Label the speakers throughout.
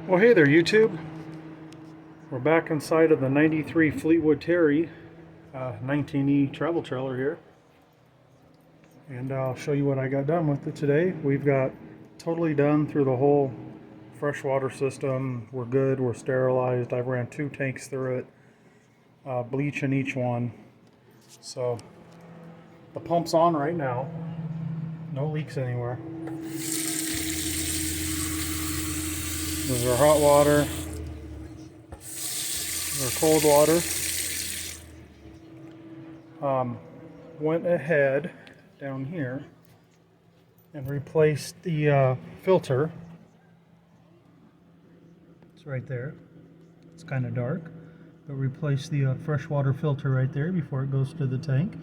Speaker 1: Well, hey there, YouTube. We're back inside of the 93 Fleetwood Terry 19E travel trailer here. And I'll show you what I got done with it today. We've got totally done through the whole freshwater system. We're good, we're sterilized. I've ran 2 tanks through it, bleach in each one. So the pump's on right now. No leaks anywhere. This is our hot water, our cold water. Went ahead down here and replaced the filter. It's right there. It's kind of dark, but replaced the freshwater filter right there before it goes to the tank.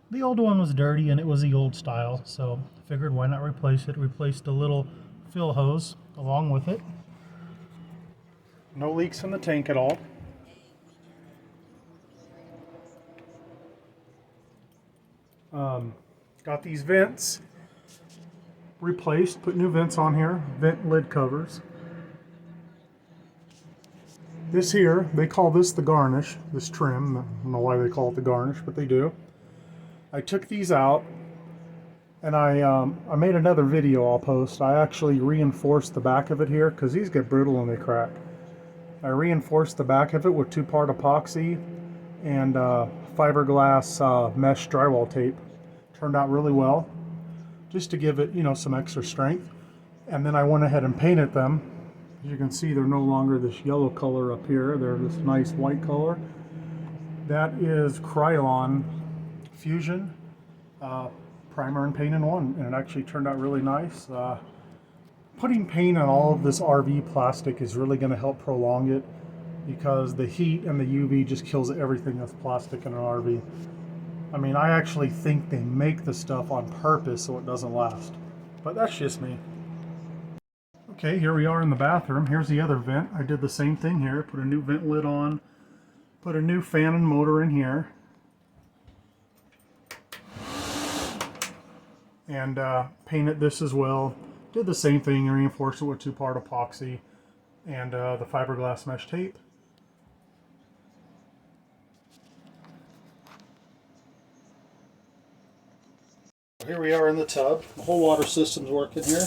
Speaker 1: The old one was dirty and it was the old style, so I figured why not replace it. Replaced a little fill hose along with it. No leaks in the tank at all. Got these vents replaced, put new vents on here, vent lid covers. This here, they call this the garnish, this trim. I don't know why they call it the garnish, but they do. I took these out and I made another video I'll post. I actually reinforced the back of it here because these get brittle and they crack. I reinforced the back of it with 2-part epoxy and fiberglass mesh drywall tape. Turned out really well, just to give it, some extra strength. And then I went ahead and painted them. As you can see, they're no longer this yellow color up here. They're this nice white color. That is Krylon Fusion primer and paint in one, and it actually turned out really nice. Putting paint on all of this RV plastic is really going to help prolong it, because the heat and the UV just kills everything that's plastic in an RV. I mean, I actually think they make the stuff on purpose so it doesn't last, but that's just me. Okay, here we are in the bathroom. Here's the other vent. I did the same thing here. Put a new vent lid on, put a new fan and motor in here, and painted this as well. Did the same thing and reinforced it with 2-part epoxy and the fiberglass mesh tape. Here we are in the tub. The whole water system's working here.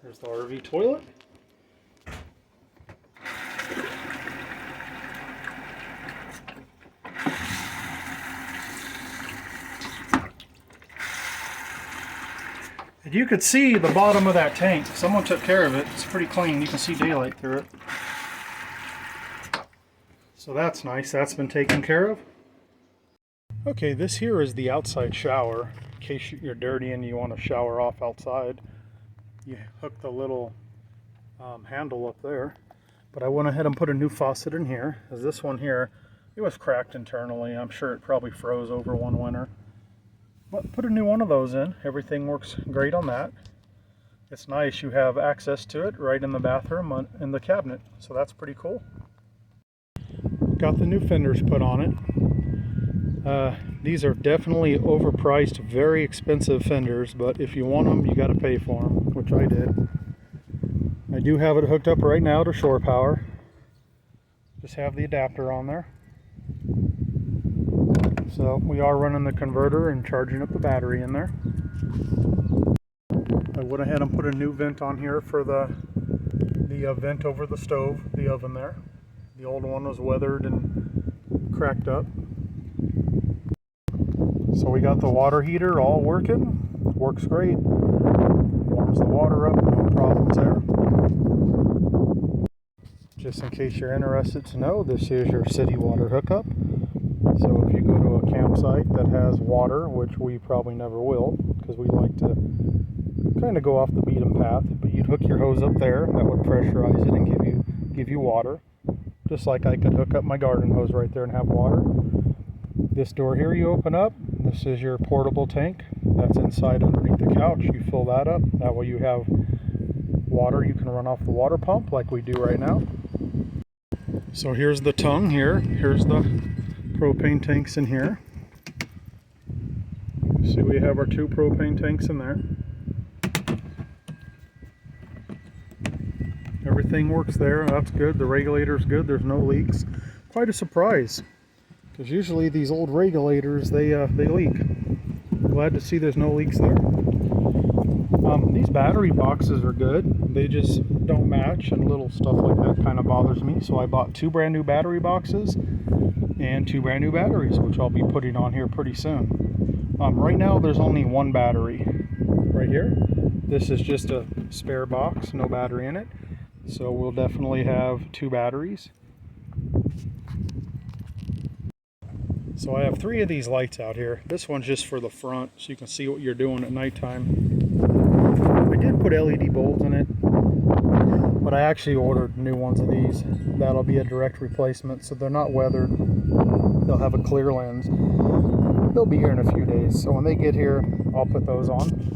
Speaker 1: There's the RV toilet. And you could see the bottom of that tank. Someone took care of it. It's pretty clean. You can see daylight through it. So that's nice. That's been taken care of. Okay, this here is the outside shower. In case you're dirty and you want to shower off outside, you hook the little handle up there. But I went ahead and put a new faucet in here, as this one here, it was cracked internally. I'm sure it probably froze over one winter. But put a new one of those in. Everything works great on that. It's nice, you have access to it right in the bathroom in the cabinet, so that's pretty cool. Got the new fenders put on it. These are definitely overpriced, very expensive fenders, but if you want them, you got to pay for them, which I did. I do have it hooked up right now to shore power. Just have the adapter on there. So we are running the converter and charging up the battery in there. I went ahead and put a new vent on here for the vent over the stove, the oven there. The old one was weathered and cracked up. So we got the water heater all working. Works great. Warms the water up, no problems there. Just in case you're interested to know, this is your city water hookup. So if you go to a campsite that has water, which we probably never will, because we like to kind of go off the beaten path, but you'd hook your hose up there, that would pressurize it and give you water. Just like I could hook up my garden hose right there and have water. This door here you open up, this is your portable tank. that's inside underneath the couch. You fill that up. That way you have water you can run off the water pump like we do right now. So here's the tongue here. Here's the propane tanks in here. See, we have our 2 propane tanks in there. Everything works there. That's good. The regulator's good. There's no leaks. Quite a surprise, because usually these old regulators they leak. Glad to see there's no leaks there. These battery boxes are good. They just don't match, and little stuff like that kind of bothers me. So I bought 2 brand new battery boxes and 2 brand new batteries, which I'll be putting on here pretty soon. Right now there's only 1 battery right here. This is just a spare box, no battery in it. So we'll definitely have 2 batteries. So I have 3 of these lights out here. This one's just for the front, so you can see what you're doing at nighttime. I did put LED bulbs in it, but I actually ordered new ones of these. That'll be a direct replacement, so they're not weathered. They'll have a clear lens. They'll be here in a few days, so when they get here, I'll put those on.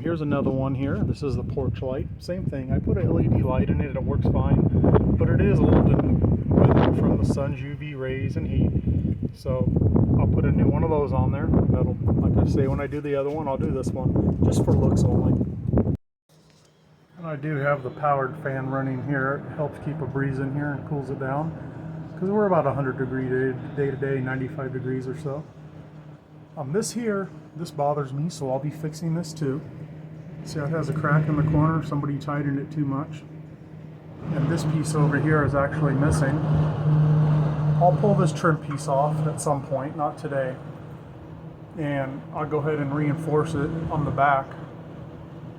Speaker 1: Here's another one here. This is the Porch Light. Same thing. I put an LED light in it. It works fine, but it is old and weathered from the sun's UV rays and heat. So I'll put a new one of those on there. That'll, like I say, when I do the other one, I'll do this one just for looks only. And I do have the powered fan running here. It helps keep a breeze in here and cools it down, because we're about 100 degree day to day, 95 degrees or so. This bothers me, so I'll be fixing this too. See how it has a crack in the corner? Somebody tightened it too much. And this piece over here is actually missing. I'll pull this trim piece off at some point, not today. And I'll go ahead and reinforce it on the back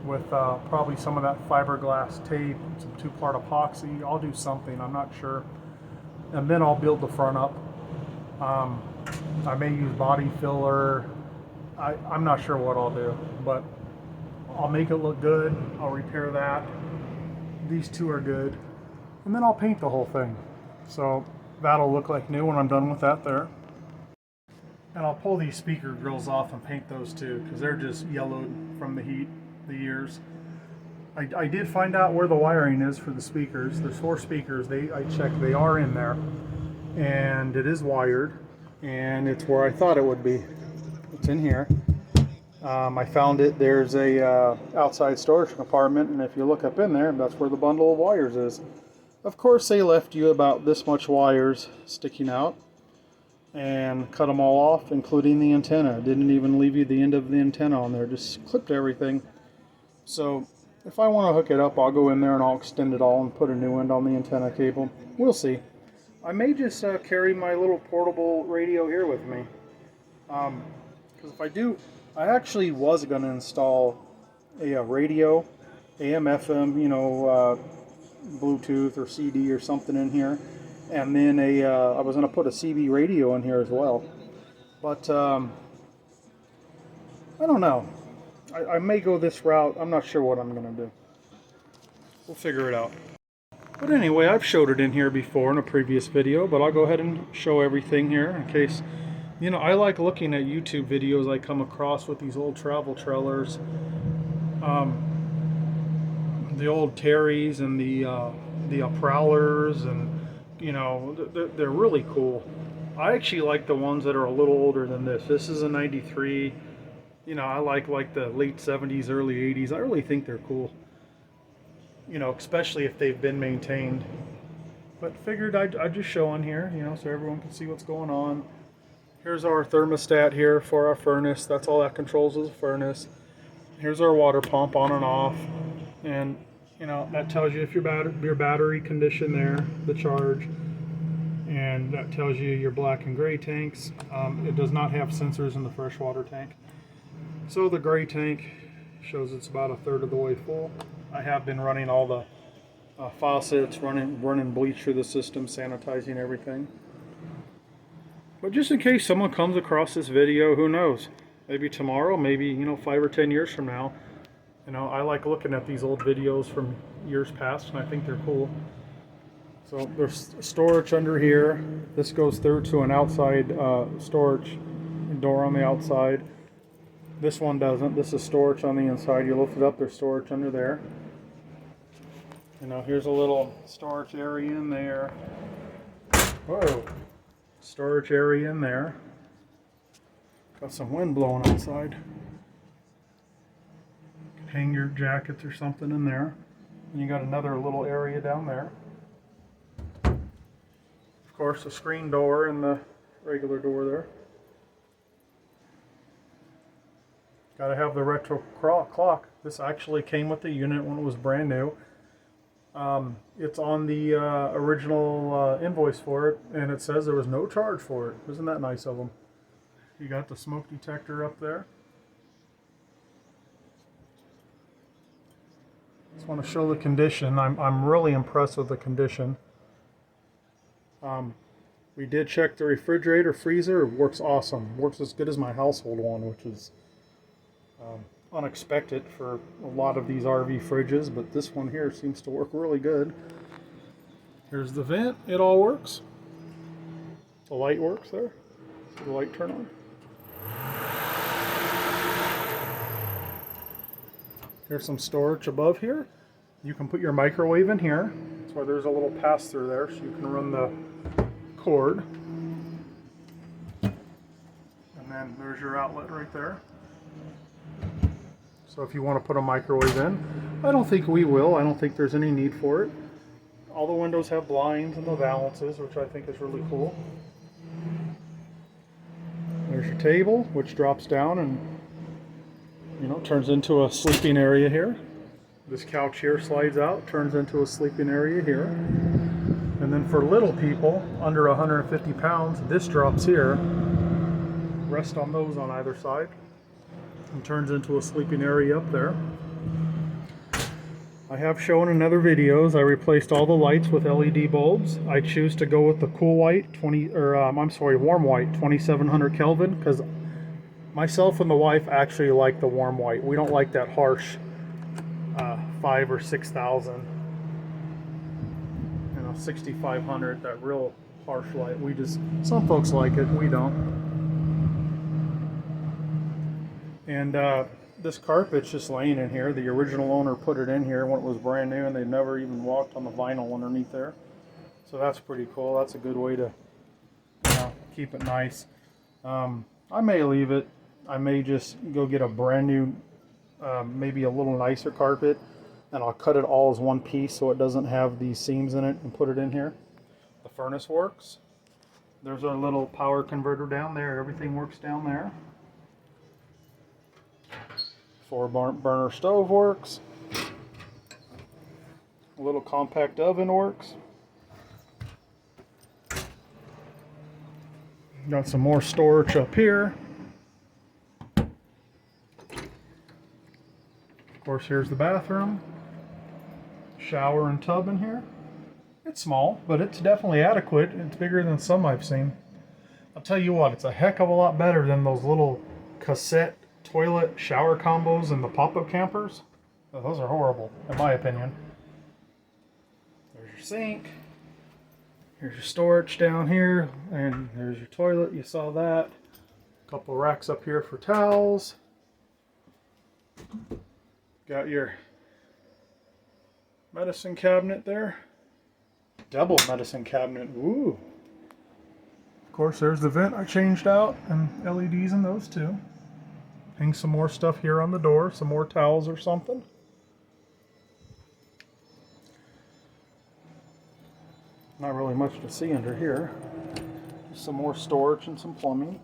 Speaker 1: with probably some of that fiberglass tape, some 2-part epoxy. I'll do something, I'm not sure. And then I'll build the front up. I may use body filler. I'm not sure what I'll do, but I'll make it look good. I'll repair that. These 2 are good. And then I'll paint the whole thing. So that'll look like new when I'm done with that there. And I'll pull these speaker grills off and paint those too, because they're just yellowed from the heat, the years. I did find out where the wiring is for the speakers. There's 4 speakers. I checked, they are in there. And it is wired. And it's where I thought it would be. It's in here. I found it. There's a outside storage compartment, and if you look up in there, that's where the bundle of wires is. Of course, they left you about this much wires sticking out and cut them all off, including the antenna. Didn't even leave you the end of the antenna on there, just clipped everything. So if I want to hook it up, I'll go in there and I'll extend it all and put a new end on the antenna cable. We'll see. I may just carry my little portable radio here with me. Because if I do, I actually was going to install a radio, AM, FM, you know, Bluetooth or CD or something in here. And then I was going to put a CB radio in here as well. But I don't know. I may go this route. I'm not sure what I'm going to do. We'll figure it out. But anyway, I've showed it in here before in a previous video, but I'll go ahead and show everything here in case, you know, I like looking at YouTube videos I come across with these old travel trailers, the old Terrys and the Prowlers, and you know, they're really cool. I actually like the ones that are a little older than this. This is a 93. You know, I like the late 70s, early 80s. I really think they're cool. You know, especially if they've been maintained. But figured I'd just show on here, you know, so everyone can see what's going on. Here's our thermostat here for our furnace. That's all that controls is the furnace. Here's our water pump on and off. And, you know, that tells you if your battery condition there, the charge. And that tells you your black and gray tanks. It does not have sensors in the freshwater tank. So the gray tank shows it's about 1/3 of the way full. I have been running all the faucets, running bleach through the system, sanitizing everything. But just in case someone comes across this video, who knows? Maybe tomorrow, maybe, you know, 5 or 10 years from now. You know, I like looking at these old videos from years past, and I think they're cool. So there's storage under here. This goes through to an outside storage door on the outside. This one doesn't. This is storage on the inside. You lift it up, there's storage under there. You know, here's a little storage area in there. Whoa. Storage area in there. Got some wind blowing outside. Hang your jackets or something in there. And you got another little area down there. Of course, a screen door and the regular door there. Got to have the retro clock. This actually came with the unit when it was brand new. It's on the original invoice for it, and it says there was no charge for it. Isn't that nice of them? You got the smoke detector up there. Just want to show the condition. I'm really impressed with the condition. We did check the refrigerator, freezer. It works awesome. Works as good as my household one, which is unexpected for a lot of these RV fridges, but this one here seems to work really good. Here's the vent. It all works. The light works there. See the light turn on. Here's some storage above here. You can put your microwave in here. That's why there's a little pass-through there, so you can run the cord. And then there's your outlet right there. So if you want to put a microwave in, I don't think we will. I don't think there's any need for it. All the windows have blinds and the valances, which I think is really cool. There's your table, which drops down and, you know, turns into a sleeping area here. This couch here slides out, turns into a sleeping area here. And then for little people under 150 pounds, this drops here. Rest on those on either side. And turns into a sleeping area up there. I have shown in other videos I replaced all the lights with LED bulbs. I choose to go with the cool white warm white 2700 Kelvin, because myself and the wife actually like the warm white. We don't like that harsh 5,000 or 6,000, you know, 6,500, that real harsh light. Some folks like it, we don't. And this carpet's just laying in here. The original owner put it in here when it was brand new, and they never even walked on the vinyl underneath there. So that's pretty cool. That's a good way to, you know, keep it nice. I may leave it. I may just go get a brand new, maybe a little nicer carpet, and I'll cut it all as one piece so it doesn't have these seams in it, and put it in here. The furnace works. There's our little power converter down there. Everything works down there. 4-burner stove works. A little compact oven works. Got some more storage up here. Of course, here's the bathroom. Shower and tub in here. It's small, but it's definitely adequate. It's bigger than some I've seen. I'll tell you what, it's a heck of a lot better than those little cassette toilet shower combos and the pop-up campers. Those are horrible, in my opinion. There's your sink. Here's your storage down here, and there's your toilet. You saw that. A couple racks up here for towels. Got your medicine cabinet there. Double medicine cabinet. Woo! Of course, there's the vent I changed out, and LEDs in those too. Hang some more stuff here on the door, some more towels or something. Not really much to see under here. Just some more storage and some plumbing.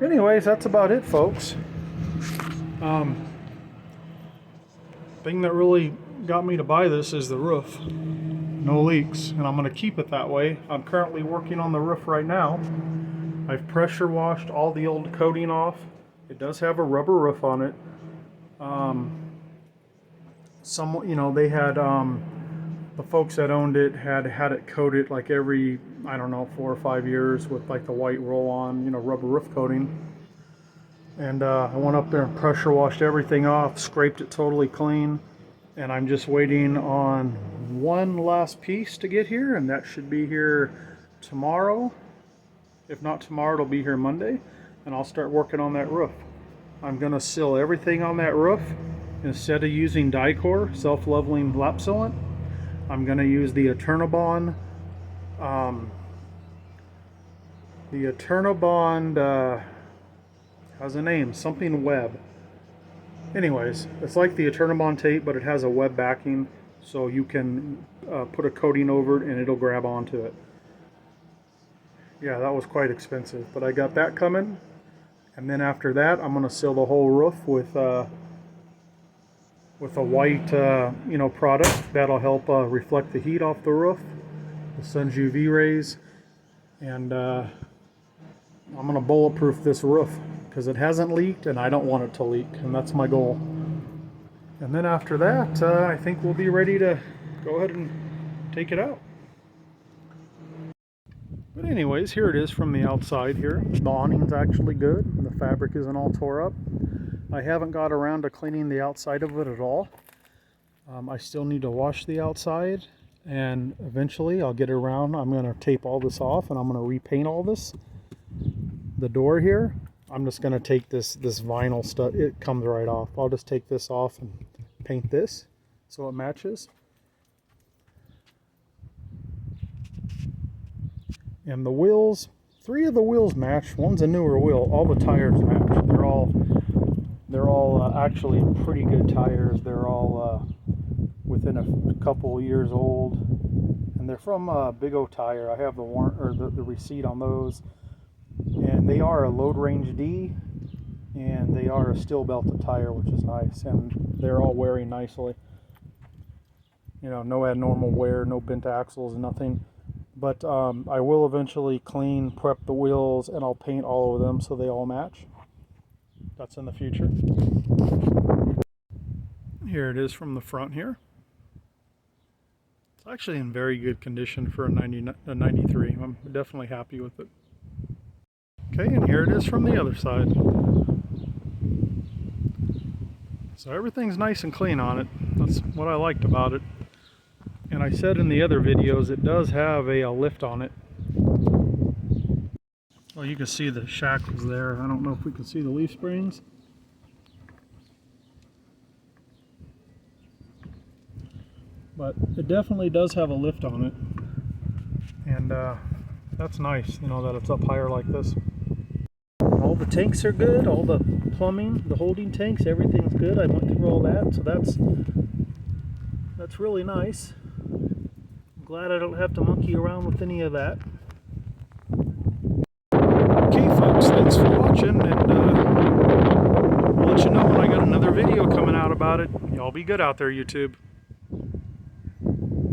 Speaker 1: Anyways, that's about it, folks. Thing that really got me to buy this is the roof. No leaks, and I'm going to keep it that way. I'm currently working on the roof right now. I've pressure washed all the old coating off. It does have a rubber roof on it. They had the folks that owned it had it coated like every, I don't know, 4 or 5 years with like the white roll-on, you know, rubber roof coating. And I went up there and pressure washed everything off, scraped it totally clean, and I'm just waiting on one last piece to get here, and that should be here tomorrow. If not tomorrow, it'll be here Monday, and I'll start working on that roof. I'm gonna seal everything on that roof. Instead of using Dicor, self-leveling lap sealant, I'm gonna use the Eternabond, has a name, something web. Anyways, it's like the Eternabond tape, but it has a web backing, so you can put a coating over it and it'll grab onto it. Yeah, that was quite expensive, but I got that coming. And then after that, I'm going to seal the whole roof with a white product that'll help reflect the heat off the roof, the sun's UV rays. And I'm going to bulletproof this roof because it hasn't leaked and I don't want it to leak, and that's my goal. And then after that, I think we'll be ready to go ahead and take it out. But anyways, here it is from the outside here. The awning's actually good. The fabric isn't all tore up. I haven't got around to cleaning the outside of it at all. I still need to wash the outside, and eventually I'll get around. I'm going to tape all this off and I'm going to repaint all this. The door here, I'm just going to take this vinyl stuff. It comes right off. I'll just take this off and paint this so it matches. And the wheels, 3 of the wheels match. One's a newer wheel. All the tires match. They're all actually pretty good tires. They're all within a couple years old, and they're from Big O Tire. I have the warrant or the receipt on those, and they are a load range D, and they are a steel belted tire, which is nice, and they're all wearing nicely. You know, no abnormal wear, no bent axles, nothing. But I will eventually clean, prep the wheels, and I'll paint all of them so they all match. That's in the future. Here it is from the front here. It's actually in very good condition for a 93. I'm definitely happy with it. Okay, and here it is from the other side. So everything's nice and clean on it. That's what I liked about it. And I said in the other videos, it does have a lift on it. Well, you can see the shackles there. I don't know if we can see the leaf springs. But it definitely does have a lift on it. And that's nice, you know, that it's up higher like this. All the tanks are good, all the plumbing, the holding tanks, everything's good. I went through all that, so that's really nice. Glad I don't have to monkey around with any of that. Okay folks, thanks for watching, and I'll let you know when I got another video coming out about it. Y'all be good out there, YouTube.